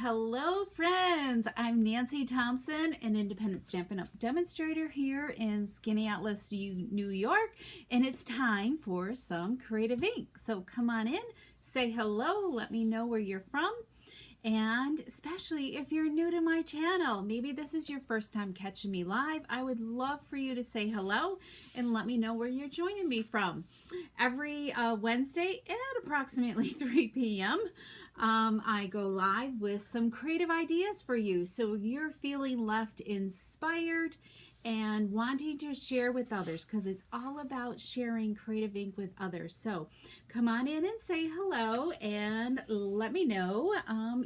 Hello friends, I'm Nancy Thompson, an independent Stampin' Up! Demonstrator here in Skinny Atlas, New York, and it's time for some creative ink. So come on in, say hello, let me know where you're from, and especially if you're new to my channel, maybe this is your first time catching me live, I would love for you to say hello and let me know where you're joining me from. Every Wednesday at approximately 3 p.m. I go live with some creative ideas for you, so you're feeling left inspired and wanting to share with others, because it's all about sharing creative ink with others. So come on in and say hello and let me know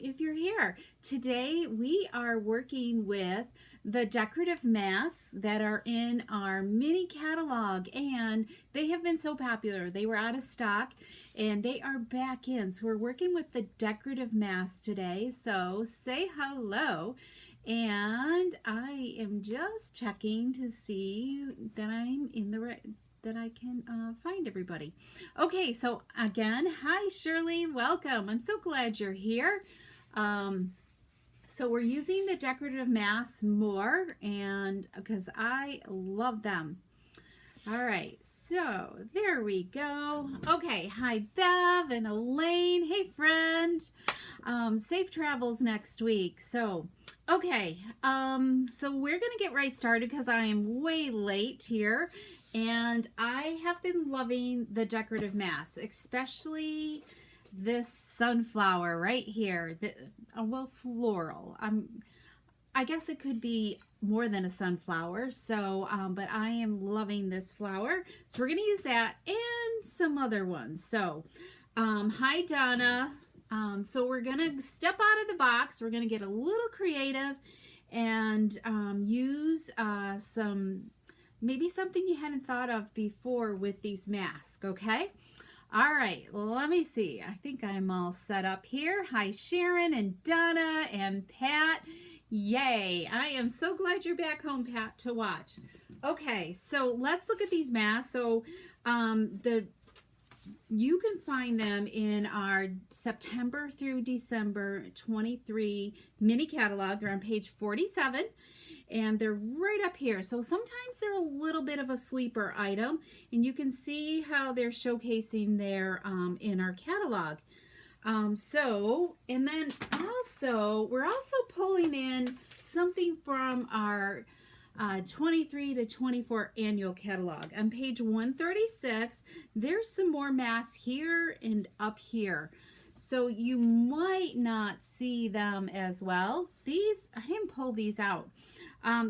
if you're here. Today we are working with the decorative masks that are in our mini catalog, and they have been so popular. They were out of stock and they are back in. So we're working with the decorative masks today. So say hello. And I am just checking to see that I'm in the right, that I can find everybody. Okay, so again, hi Shirley, welcome. I'm so glad you're here. So we're using the decorative masks more, and because I love them. All right, so there we go. Okay, hi Bev and Elaine. Hey friend. Safe travels next week. So okay, so we're gonna get right started because I am way late here, and I have been loving the decorative masks, especially this sunflower right here. Well, floral. I guess it could be more than a sunflower, so but I am loving this flower, so we're gonna use that and some other ones. So hi Donna. So we're gonna step out of the box, we're gonna get a little creative and use maybe something you hadn't thought of before with these masks. Okay, all right, let me see. I think I'm all set up here. Hi Sharon and Donna and Pat. Yay, I am so glad you're back home, Pat, to watch. Okay, so let's look at these masks. So you can find them in our September through December 23 mini catalog. They're on page 47 and they're right up here. So sometimes they're a little bit of a sleeper item, and you can see how they're showcasing there in our catalog. And then also, we're also pulling in something from our 23 to 24 annual catalog. On page 136, there's some more masks here and up here. So you might not see them as well. These, I didn't pull these out.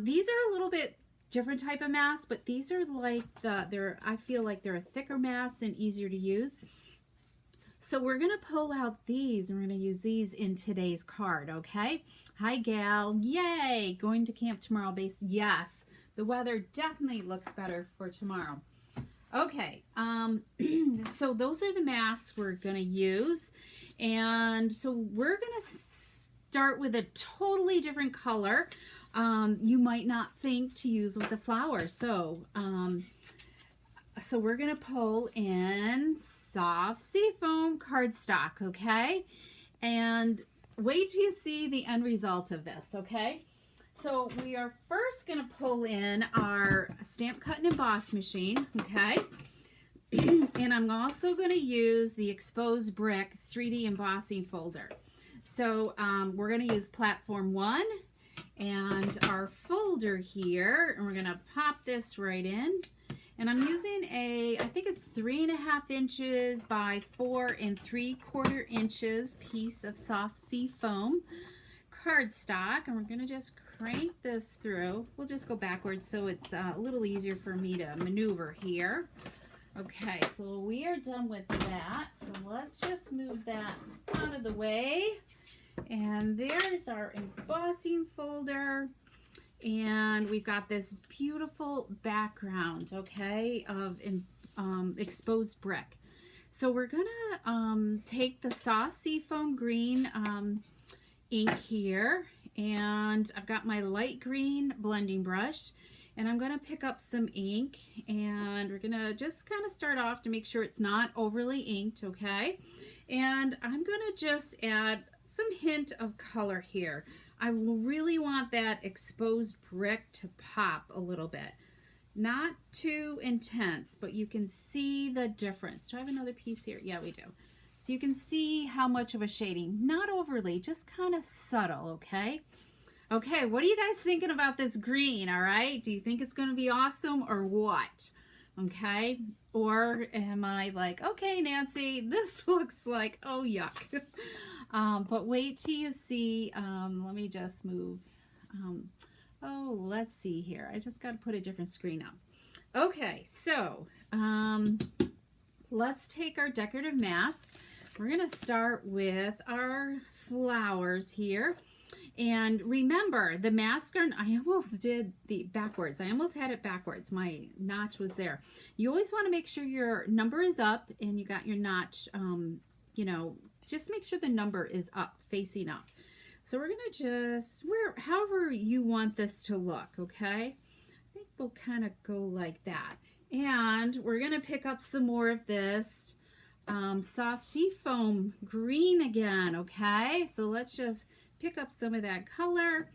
These are a little bit different type of masks, but these are like I feel like they're a thicker mask and easier to use. So we're going to pull out these, and we're going to use these in today's card, okay? Hi, Gal. Yay! Going to camp tomorrow, base. Yes, the weather definitely looks better for tomorrow. Okay, so those are the masks we're going to use. And so we're going to start with a totally different color. You might not think to use with the flower. So we're going to pull in soft seafoam cardstock, okay? And wait till you see the end result of this, okay? So we are first going to pull in our stamp cut and emboss machine, okay? And I'm also going to use the exposed brick 3D embossing folder. So we're going to use platform 1 and our folder here, and we're going to pop this right in. And I'm using I think it's 3.5 inches by 4 3/4 inches piece of soft sea foam cardstock, and we're going to just crank this through. We'll just go backwards so it's a little easier for me to maneuver here. Okay, so we are done with that. So let's just move that out of the way. And there's our embossing folder. And we've got this beautiful background, okay, of exposed brick. So we're gonna take the soft seafoam green ink here, and I've got my light green blending brush, and I'm gonna pick up some ink, and we're gonna just kind of start off to make sure it's not overly inked, okay? And I'm gonna just add some hint of color here. I really want that exposed brick to pop a little bit. Not too intense, but you can see the difference. Do I have another piece here? Yeah, we do. So you can see how much of a shading. Not overly, just kind of subtle, okay? Okay, what are you guys thinking about this green, all right? Do you think it's going to be awesome or what? Okay, or am I like, okay, Nancy, this looks like, oh, yuck. But wait till you see, let me just move. Oh, let's see here. I just got to put a different screen up. Okay, so let's take our decorative mask. We're going to start with our flowers here. And remember, the mask are, I almost did the backwards. I almost had it backwards. My notch was there. You always want to make sure your number is up and you got your notch, you know, just make sure the number is up, facing up. So we're going to just, however you want this to look, okay? I think we'll kind of go like that. And we're going to pick up some more of this soft seafoam green again, okay? So let's just pick up some of that color.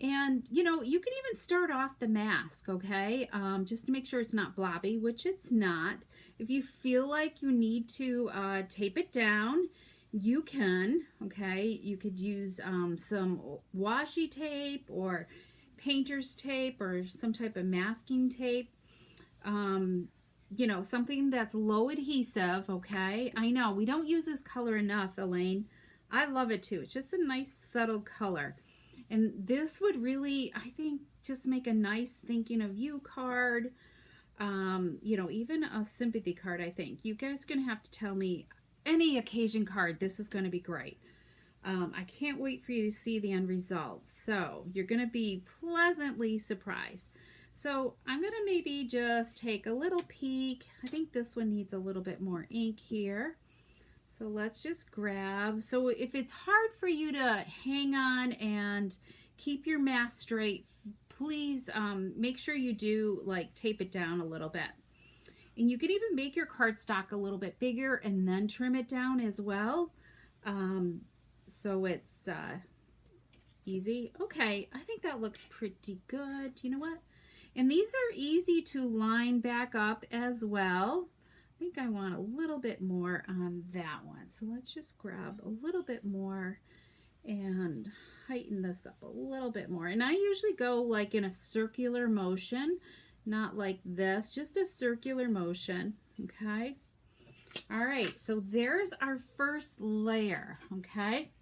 And, you know, you can even start off the mask, okay? Just to make sure it's not blobby, which it's not. If you feel like you need to tape it down, you can, okay? You could use some washi tape or painter's tape or some type of masking tape. You know, something that's low adhesive, okay? I know, we don't use this color enough, Elaine. I love it too. It's just a nice subtle color. And this would really, I think, just make a nice thinking of you card. You know, even a sympathy card, I think. You guys are going to have to tell me any occasion card. This is going to be great. I can't wait for you to see the end result. So you're going to be pleasantly surprised. So I'm going to maybe just take a little peek. I think this one needs a little bit more ink here. So let's just grab. So if it's hard for you to hang on and keep your mask straight, please make sure you do like tape it down a little bit. And you can even make your cardstock a little bit bigger and then trim it down as well. So it's easy. Okay, I think that looks pretty good. You know what? And these are easy to line back up as well. I think I want a little bit more on that one. So let's just grab a little bit more and heighten this up a little bit more. And I usually go like in a circular motion, not like this, just a circular motion, okay? All right, so there's our first layer, okay?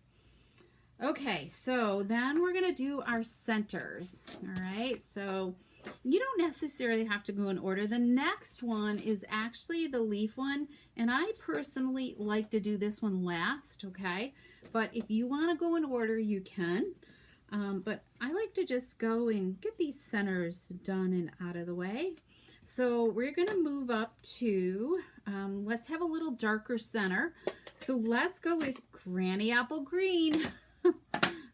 Okay, so then we're gonna do our centers, all right? So you don't necessarily have to go in order. The next one is actually the leaf one, and I personally like to do this one last, okay? But if you want to go in order, you can. But I like to just go and get these centers done and out of the way. So we're going to move up to, let's have a little darker center. So let's go with Granny Apple Green.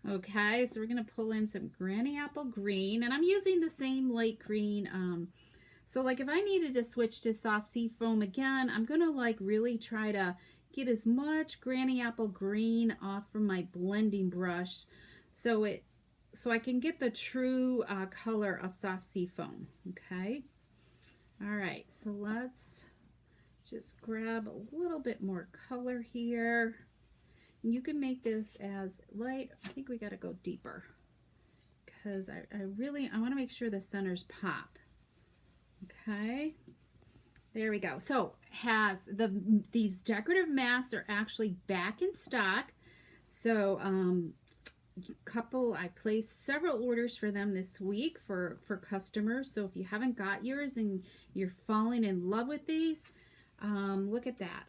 Okay, so we're going to pull in some Granny Apple Green, and I'm using the same light green. So like if I needed to switch to soft sea foam again, I'm going to like really try to get as much Granny Apple Green off from my blending brush so I can get the true color of soft sea foam. Okay. All right, so let's just grab a little bit more color here. You can make this as light. I think we got to go deeper because I want to make sure the centers pop. Okay, there we go. So these decorative masks are actually back in stock. So I placed several orders for them this week for customers. So if you haven't got yours and you're falling in love with these, look at that.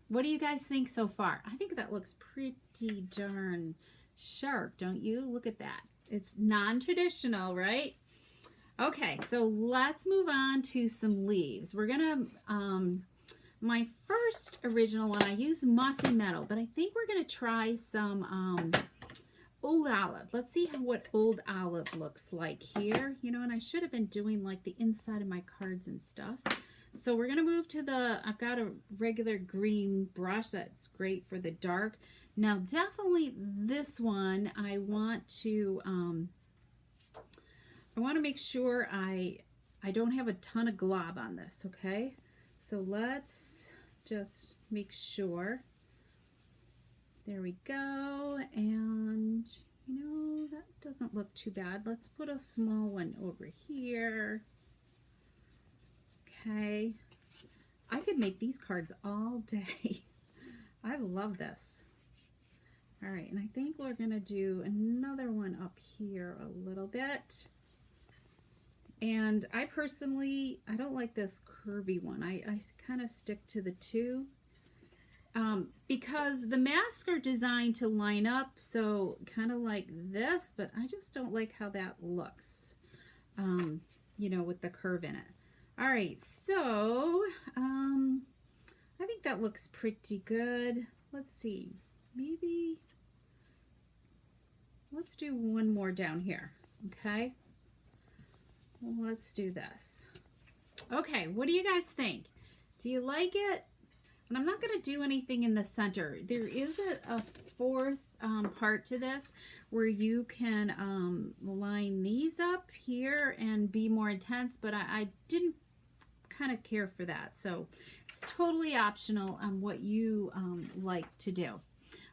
What do you guys think so far? I think that looks pretty darn sharp, don't you? Look at that. It's non-traditional, right? Okay, so let's move on to some leaves. We're gonna, my first original one, I used mossy metal, but I think we're gonna try some old olive. Let's see what old olive looks like here. You know, and I should have been doing like the inside of my cards and stuff. So we're going to move to I've got a regular green brush that's great for the dark. Now definitely this one I want to make sure I don't have a ton of glob on this, okay? So let's just make sure. There we go. And you know, that doesn't look too bad. Let's put a small one over here. Okay. I could make these cards all day. I love this. All right, and I think we're gonna do another one up here a little bit. And I personally, I don't like this curvy one. I kind of stick to the two because the masks are designed to line up, so kind of like this, but I just don't like how that looks, you know, with the curve in it. All right, so I think that looks pretty good. Let's see, maybe let's do one more down here, okay? Let's do this. Okay, what do you guys think? Do you like it? And I'm not going to do anything in the center. There is a fourth part to this where you can line these up here and be more intense, but I didn't kind of care for that. So it's totally optional on what you like to do.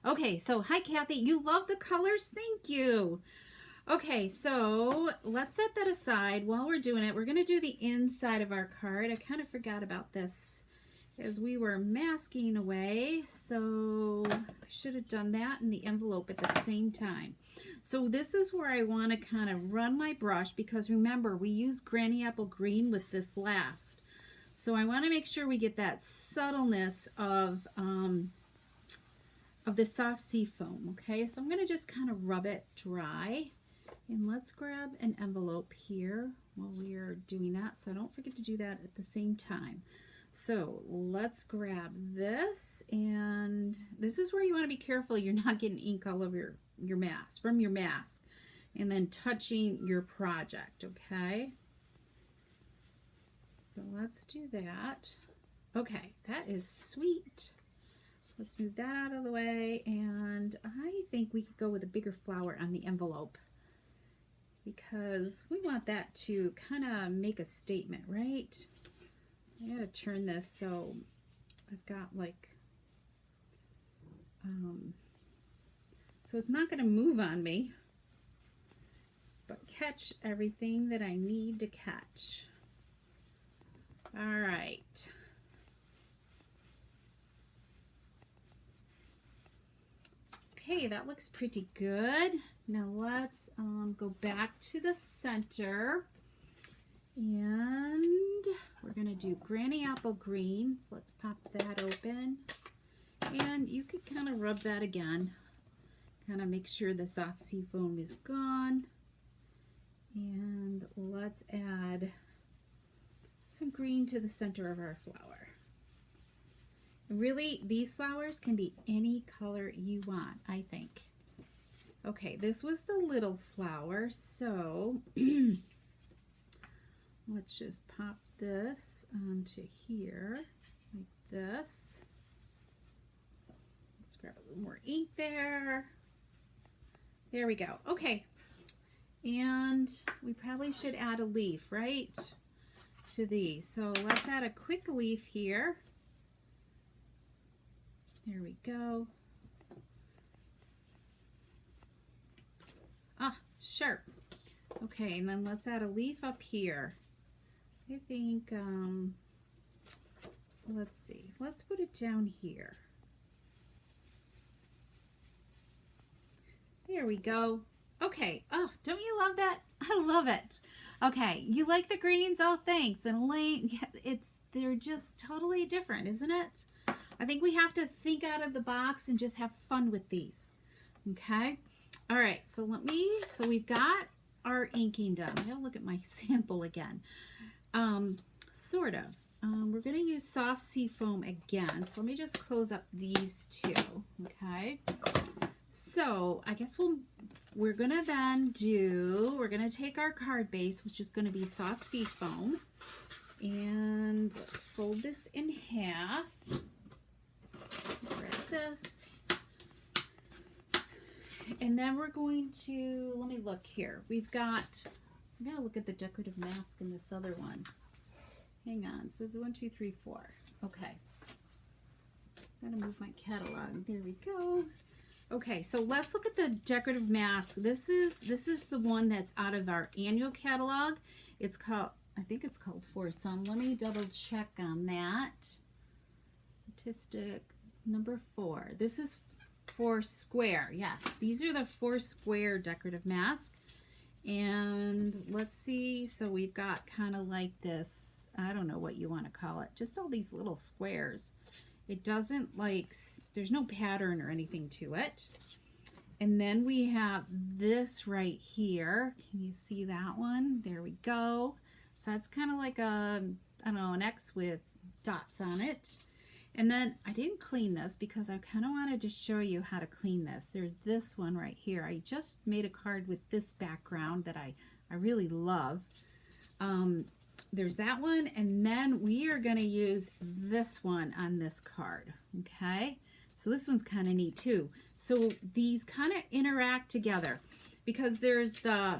Okay, so hi Kathy, you love the colors? Thank you. Okay, so let's set that aside. While we're doing it, we're going to do the inside of our card. I kind of forgot about this as we were masking away, so I should have done that in the envelope at the same time. So this is where I want to kind of run my brush, because remember, we use Granny Apple Green with this last. So I want to make sure we get that subtleness of the soft sea foam, okay? So I'm going to just kind of rub it dry. And let's grab an envelope here while we are doing that, so don't forget to do that at the same time. So let's grab this, and this is where you want to be careful you're not getting ink all over your mask, from your mask, and then touching your project, okay? So let's do that. Okay, that is sweet. Let's move that out of the way, and I think we could go with a bigger flower on the envelope, because we want that to kind of make a statement, right? I gotta turn this so I've got like, so it's not gonna move on me, but catch everything that I need to catch. All right. Okay, that looks pretty good. Now let's go back to the center, and we're gonna do Granny Apple Green. So let's pop that open, and you could kind of rub that again, kind of make sure the soft sea foam is gone. And let's add some green to the center of our flower. Really, these flowers can be any color you want, I think. Okay, this was the little flower, so let's just pop this onto here like this. Let's grab a little more ink there. There we go. Okay, and we probably should add a leaf, right, to these. So let's add a quick leaf here. There we go. Ah, sharp. Okay, and then let's add a leaf up here. I think, let's see. Let's put it down here. There we go. Okay. Oh, don't you love that? I love it. Okay, you like the greens? Oh, thanks. And Elaine, they're just totally different, isn't it? I think we have to think out of the box and just have fun with these. Okay. All right. So we've got our inking done. I gotta look at my sample again. Sort of. We're gonna use soft sea foam again. So let me just close up these two. Okay. So I guess we're gonna take our card base, which is gonna be soft sea foam, and let's fold this in half. Grab this, And then we're going to, let me look here. I gotta look at the decorative mask in this other one. Hang on. So the 1, 2, 3, 4. Okay. Gotta move my catalog. There we go. Okay, so let's look at the decorative mask. This is the one that's out of our annual catalog. It's called, I think it's called For Some. Let me double check on that. Artistic number 4. This is for square. Yes, these are the 4 square decorative masks. And let's see, so we've got kind of like this, I don't know what you want to call it, just all these little squares. It doesn't like, there's no pattern or anything to it. And then we have this right here. Can you see that one? There we go. So that's kind of like a, I don't know, an X with dots on it. And then I didn't clean this because I kind of wanted to show you how to clean this. There's this one right here. I just made a card with this background that I really love. There's that one, and then we are going to use this one on this card. Okay, so this one's kind of neat too. So these kind of interact together because there's the,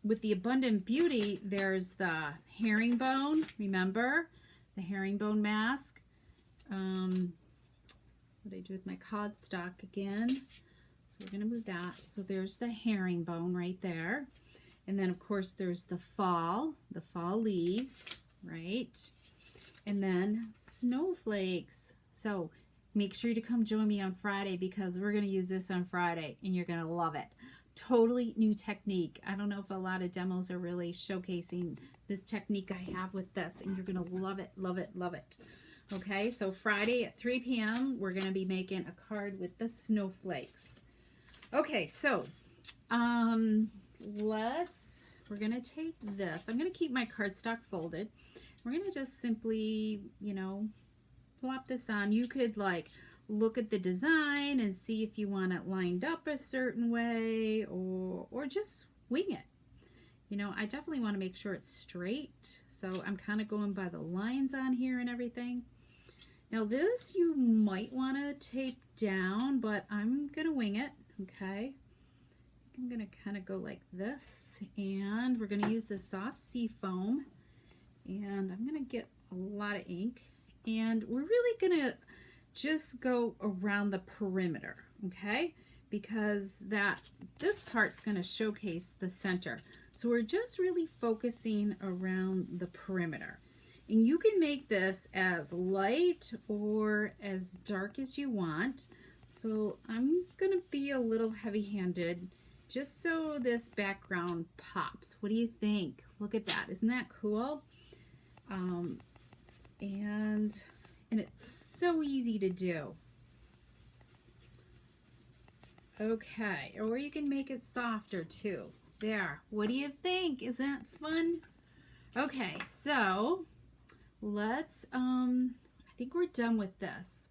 with the Abundant Beauty, there's the herringbone. Remember the herringbone mask? What did I do with my cardstock again? So we're going to move that. So there's the herringbone right there. And then, of course, there's the fall leaves, right? And then snowflakes. So make sure to come join me on Friday because we're going to use this on Friday and you're going to love it. Totally new technique. I don't know if a lot of demos are really showcasing this technique I have with this, and you're going to love it, love it, love it. Okay, so Friday at 3 p.m. we're going to be making a card with the snowflakes. Okay, so we're going to take this. I'm going to keep my cardstock folded. We're going to just simply, you know, plop this on. You could like look at the design and see if you want it lined up a certain way or just wing it. You know, I definitely want to make sure it's straight. So I'm kind of going by the lines on here and everything. Now this you might want to take down, but I'm going to wing it, okay? I'm going to kind of go like this, and we're going to use this soft sea foam, and I'm going to get a lot of ink, and we're really going to just go around the perimeter, okay? Because this part's going to showcase the center. So we're just really focusing around the perimeter. And you can make this as light or as dark as you want. So I'm going to be a little heavy-handed just so this background pops. What do you think? Look at that. Isn't that cool? And it's so easy to do. Okay, or you can make it softer too. There. What do you think? Is that fun? Okay, so let's, I think we're done with this.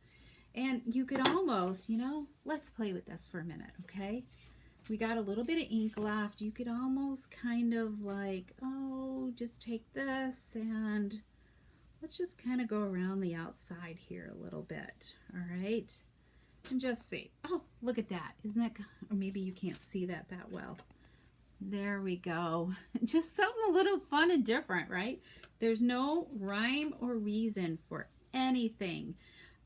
And you could almost, you know, let's play with this for a minute, okay? We got a little bit of ink left. You could almost kind of like, oh, just take this and let's just kind of go around the outside here a little bit, all right? And just see. Oh, look at that. Isn't that, or maybe you can't see that well. There we go. Just something a little fun and different, right? There's no rhyme or reason for anything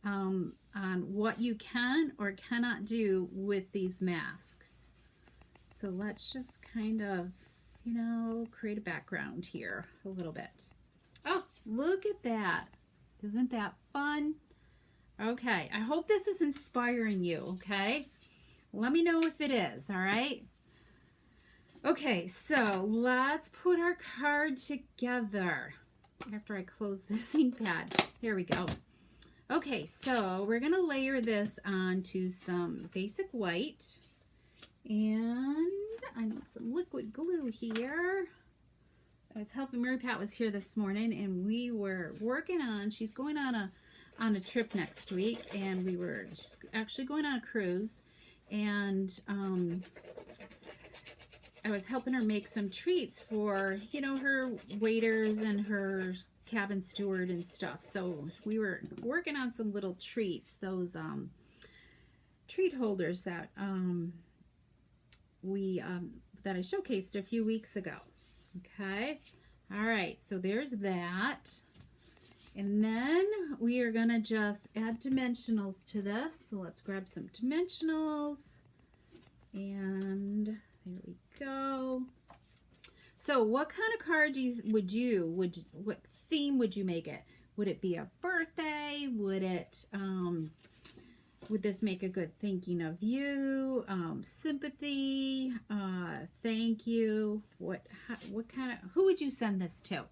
on what you can or cannot do with these masks. So let's just kind of, you know, create a background here a little bit. Oh, look at that. Isn't that fun? Okay, I hope this is inspiring you, okay? Let me know if it is, all right? Okay, so let's put our card together after I close this ink pad. There we go. Okay, so we're going to layer this onto some basic white. And I need some liquid glue here. I was helping Mary Pat was here this morning, and we were working on, she's going on a trip next week, and we were just actually going on a cruise, and I was helping her make some treats for, you know, her waiters and her cabin steward and stuff. So we were working on some little treats, those treat holders that that I showcased a few weeks ago. Okay. All right. So there's that. And then we are going to just add dimensionals to this. So let's grab some dimensionals. And there we go. So what kind of card what theme would you make it? Would it be a birthday? Would this make a good thinking of you? Sympathy? Thank you? Who would you send this to?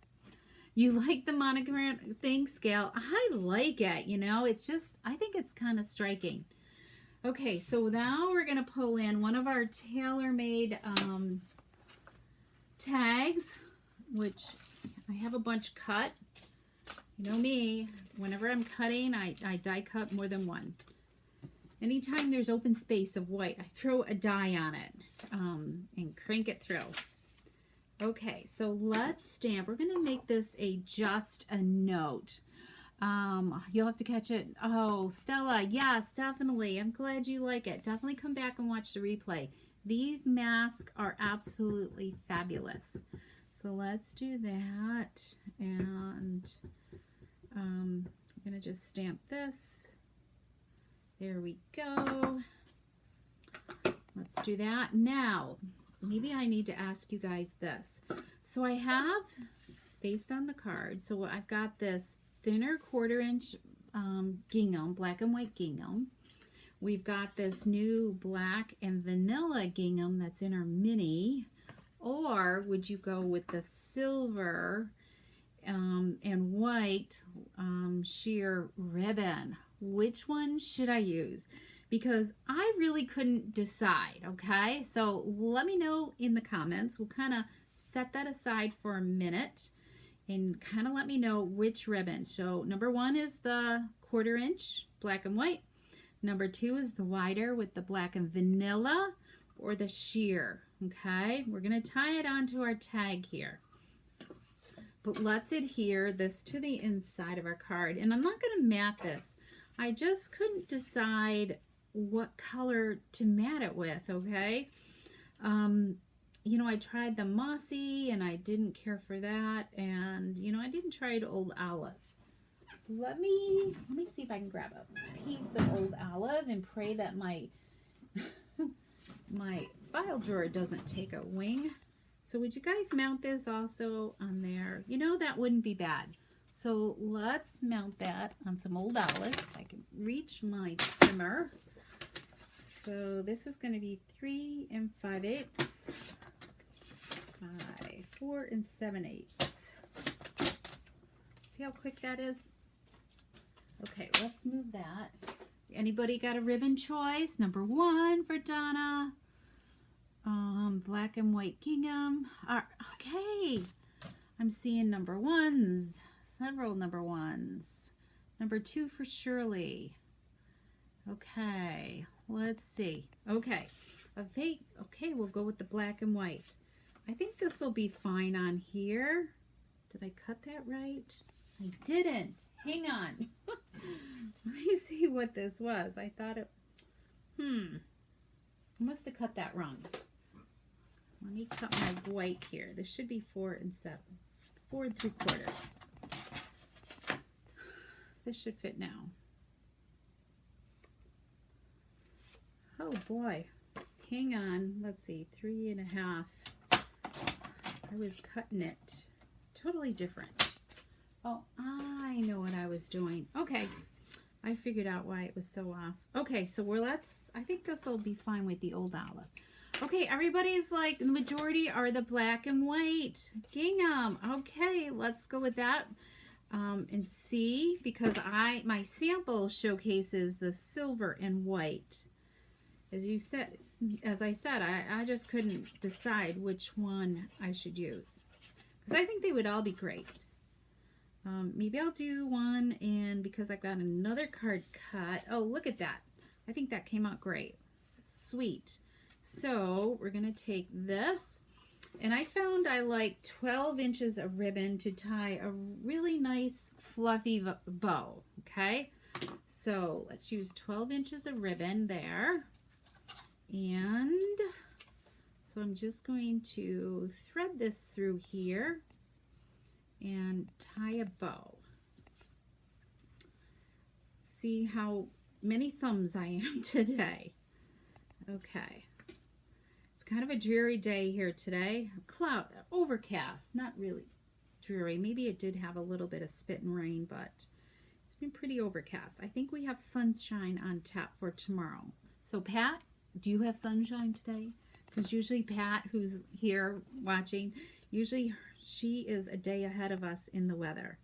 You like the monogram thing, Scale? I like it, you know, I think it's kind of striking. Okay, so now we're going to pull in one of our tailor-made tags, which I have a bunch cut. You know me, whenever I'm cutting, I die cut more than one. Anytime there's open space of white, I throw a die on it and crank it through. Okay, so let's stamp. We're going to make this just a note. You'll have to catch it. Oh, Stella, yes, definitely. I'm glad you like it. Definitely come back and watch the replay. These masks are absolutely fabulous. So let's do that. And I'm going to just stamp this. There we go. Let's do that. Now, maybe I need to ask you guys this. So I have, based on the card, so I've got this thinner 1/4 inch gingham, black and white gingham. We've got this new black and vanilla gingham that's in our mini. Or would you go with the silver and white sheer ribbon? Which one should I use? Because I really couldn't decide, okay? So let me know in the comments. We'll kind of set that aside for a minute and kind of let me know which ribbon. So number 1 is the 1/4 inch black and white. Number 2 is the wider with the black and vanilla or the sheer, okay? We're going to tie it onto our tag here. But let's adhere this to the inside of our card. And I'm not going to mat this. I just couldn't decide what color to mat it with, okay? You know, I tried the mossy and I didn't care for that. And, you know, I didn't try Old Olive. Let me see if I can grab a piece of Old Olive and pray that my my file drawer doesn't take a wing. So would you guys mount this also on there? You know, that wouldn't be bad. So let's mount that on some Old Olive. If I can reach my trimmer. So this is going to be 3 5/8, 4 7/8. See how quick that is? Okay, let's move that. Anybody got a ribbon choice? Number 1 for Donna. Black and white gingham. Okay, I'm seeing number 1s. Several number 1s. Number 2 for Shirley. Okay, let's see. Okay, okay, we'll go with the black and white. I think this will be fine on here. Did I cut that right? I didn't. Hang on. Let me see what this was. I thought it, I must have cut that wrong. Let me cut my white here. This should be 4 7, 4 3/4. This should fit now. Oh boy. Hang on. Let's see. 3 1/2. I was cutting it totally different. Oh, I know what I was doing. Okay. I figured out why it was so off. Okay, so I think this will be fine with the Old Olive. Okay, everybody's like, the majority are the black and white gingham. Okay, let's go with that and see, because my sample showcases the silver and white. As I said, I just couldn't decide which one I should use, because I think they would all be great. Maybe I'll do one, and because I've got another card cut. Oh, look at that. I think that came out great. Sweet. So we're going to take this, and I found I like 12 inches of ribbon to tie a really nice fluffy bow. Okay, so let's use 12 inches of ribbon there, and So I'm just going to thread this through here and tie a bow. See how many thumbs I am today. Okay. It's kind of a dreary day here today. Cloud, overcast, not really dreary. Maybe it did have a little bit of spit and rain, but it's been pretty overcast. I think we have sunshine on tap for tomorrow. So Pat, do you have sunshine today? Because usually Pat, who's here watching, usually she is a day ahead of us in the weather.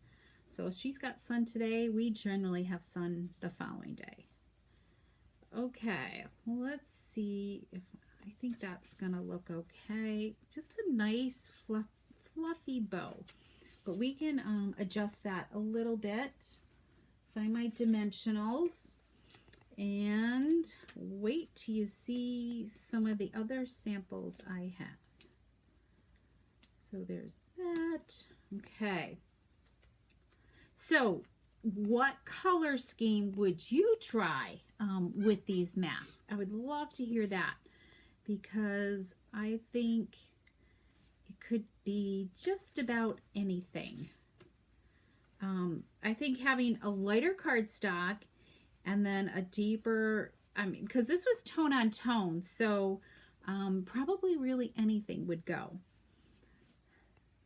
So if she's got sun today, we generally have sun the following day. Okay, let's see if I think that's gonna look okay. Just a nice fluffy bow, but we can adjust that a little bit. Find my dimensionals and wait till you see some of the other samples I have. So there's that. Okay. So what color scheme would you try with these masks? I would love to hear that, because I think it could be just about anything. I think having a lighter cardstock and then a deeper, because this was tone on tone, so probably really anything would go.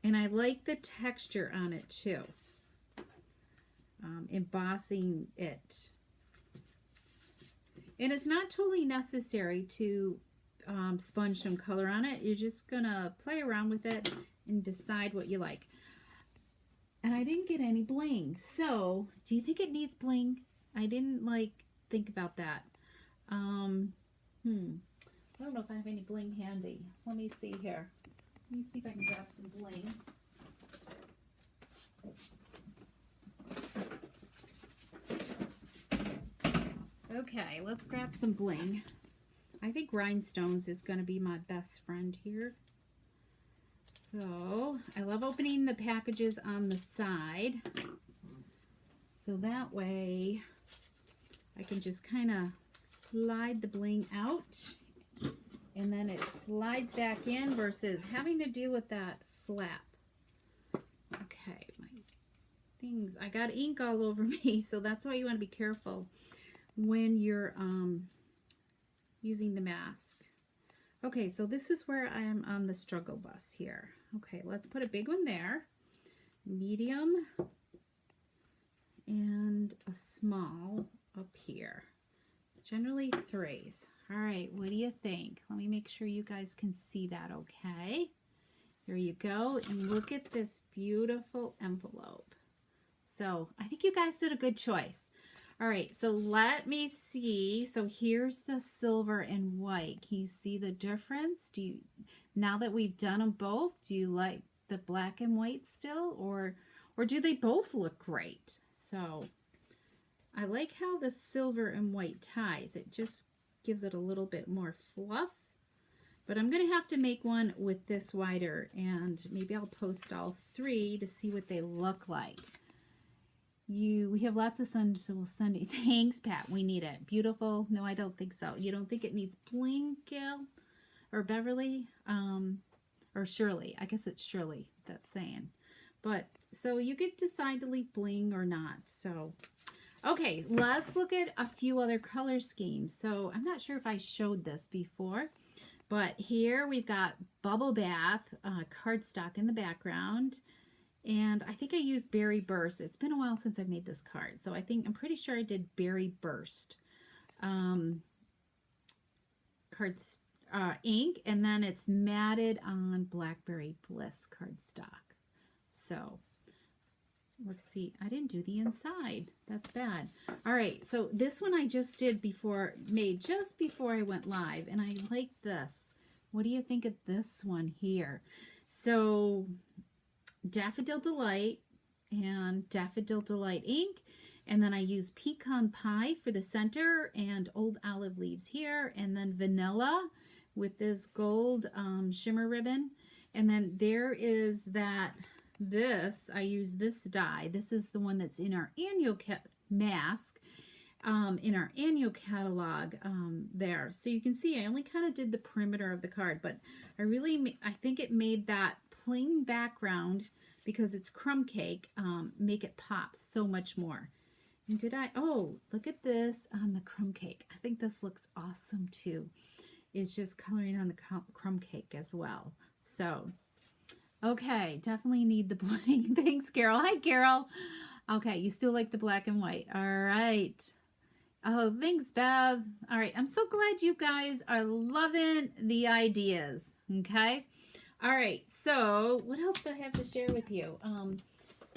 And I like the texture on it too. Embossing it. And it's not totally necessary to sponge some color on it. You're just gonna play around with it and decide what you like. And I didn't get any bling. So, do you think it needs bling? I didn't think about that. I don't know if I have any bling handy. Let me see here. Let me see if I can grab some bling. Okay, let's grab some bling. I think rhinestones is going to be my best friend here. So, I love opening the packages on the side. So that way, I can just kind of slide the bling out. And then it slides back in versus having to deal with that flap. Okay, my things. I got ink all over me, so that's why you want to be careful when you're using the mask. Okay, so this is where I am on the struggle bus here. Okay, let's put a big one there, medium, and a small up here. Generally threes. All right, what do you think? Let me make sure you guys can see that okay. Here you go, and look at this beautiful envelope. So I think you guys did a good choice. All right, so let me see. So here's the silver and white. Can you see the difference? Now that we've done them both, do you like the black and white still, or do they both look great? So I like how the silver and white ties. It just gives it a little bit more fluff. But I'm going to have to make one with this wider, and maybe I'll post all three to see what they look like. We have lots of sun, so we'll send it. Thanks, Pat. We need it. Beautiful. No, I don't think so. You don't think it needs bling, Gail? Or Beverly? Or Shirley. I guess it's Shirley that's saying. But, so you could decide to leave bling or not. So, okay, let's look at a few other color schemes. So, I'm not sure if I showed this before. But here we've got Bubble Bath cardstock in the background. And I think I used Berry Burst. It's been a while since I made this card. So I'm pretty sure I did Berry Burst ink. And then it's matted on Blackberry Bliss cardstock. So let's see. I didn't do the inside. That's bad. All right. So this one I just made just before I went live. And I like this. What do you think of this one here? So Daffodil Delight and Daffodil Delight ink, and then I use Pecan Pie for the center and Old Olive Leaves here, and then Vanilla with this gold shimmer ribbon. And then there is I use this die. This is the one that's in our annual mask, in our annual catalog there. So you can see I only kind of did the perimeter of the card, but I think it made that plain background, because it's crumb cake, make it pop so much more. And oh, look at this on the crumb cake. I think this looks awesome too. It's just coloring on the crumb cake as well. So, okay, definitely need the bling. Thanks, Carol. Hi, Carol. Okay, you still like the black and white. All right. Oh, thanks, Bev. All right, I'm so glad you guys are loving the ideas, okay? All right, so what else do I have to share with you?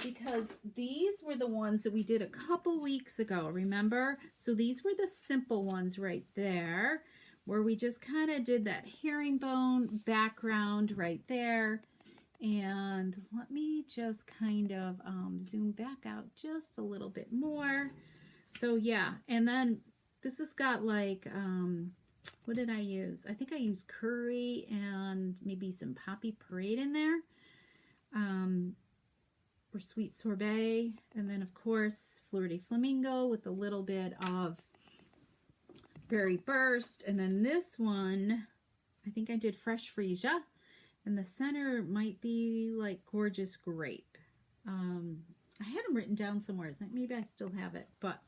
Because these were the ones that we did a couple weeks ago, remember? So these were the simple ones right there, where we just kind of did that herringbone background right there. And let me just kind of zoom back out just a little bit more. So yeah, and then this has got like, what did I use? I think I used curry and maybe some poppy parade in there. Or sweet sorbet. And then of course, fleur de flamingo with a little bit of berry burst. And then this one, I think I did fresh freesia. And the center might be like gorgeous grape. I had them written down somewhere. Maybe I still have it. But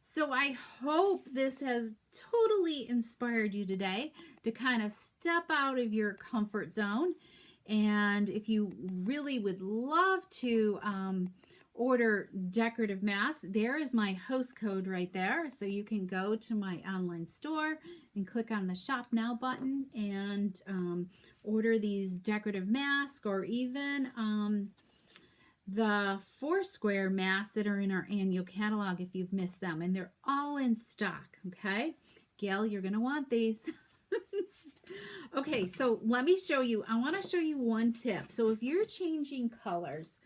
so I hope this has totally inspired you today to kind of step out of your comfort zone. And if you really would love to order decorative masks, there is my host code right there. So you can go to my online store and click on the shop now button and order these decorative masks, or even the 4 square masks that are in our annual catalog if you've missed them. And they're all in stock, okay? Gail, you're going to want these. Okay, so let me show you. I want to show you one tip. So if you're changing colors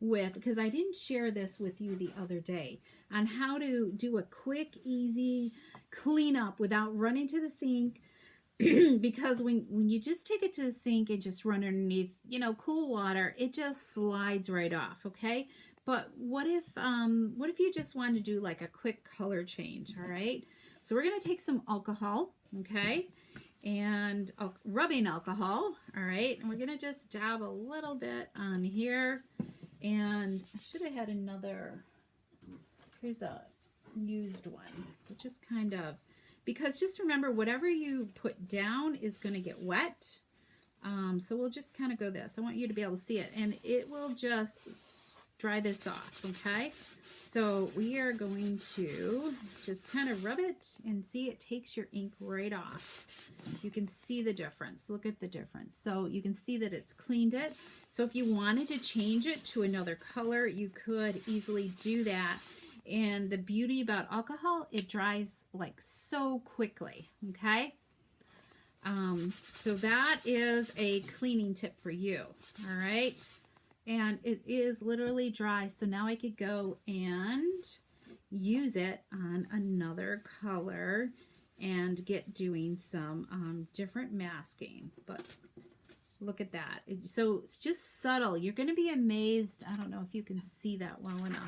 because I didn't share this with you the other day, on how to do a quick, easy cleanup without running to the sink, because when you just take it to the sink and just run underneath, cool water, it just slides right off, okay? But what if you just want to do like a quick color change, all right? So we're going to take some alcohol, okay? And rubbing alcohol, all right? And we're going to just dab a little bit on here. And I should have had another, here's a used one, but just kind of, because just remember, whatever you put down is going to get wet. So we'll just kind of go this. I want you to be able to see it, and it will just dry this off, okay? So we are going to just kind of rub it and see it takes your ink right off. You can see the difference. Look at the difference. So you can see that it's cleaned it. So if you wanted to change it to another color, you could easily do that. And the beauty about alcohol, it dries like so quickly, okay? So that is a cleaning tip for you, all right? And it is literally dry, so now I could go and use it on another color and get doing some different masking. But look at that. So it's just subtle. You're going to be amazed. I don't know if you can see that well enough.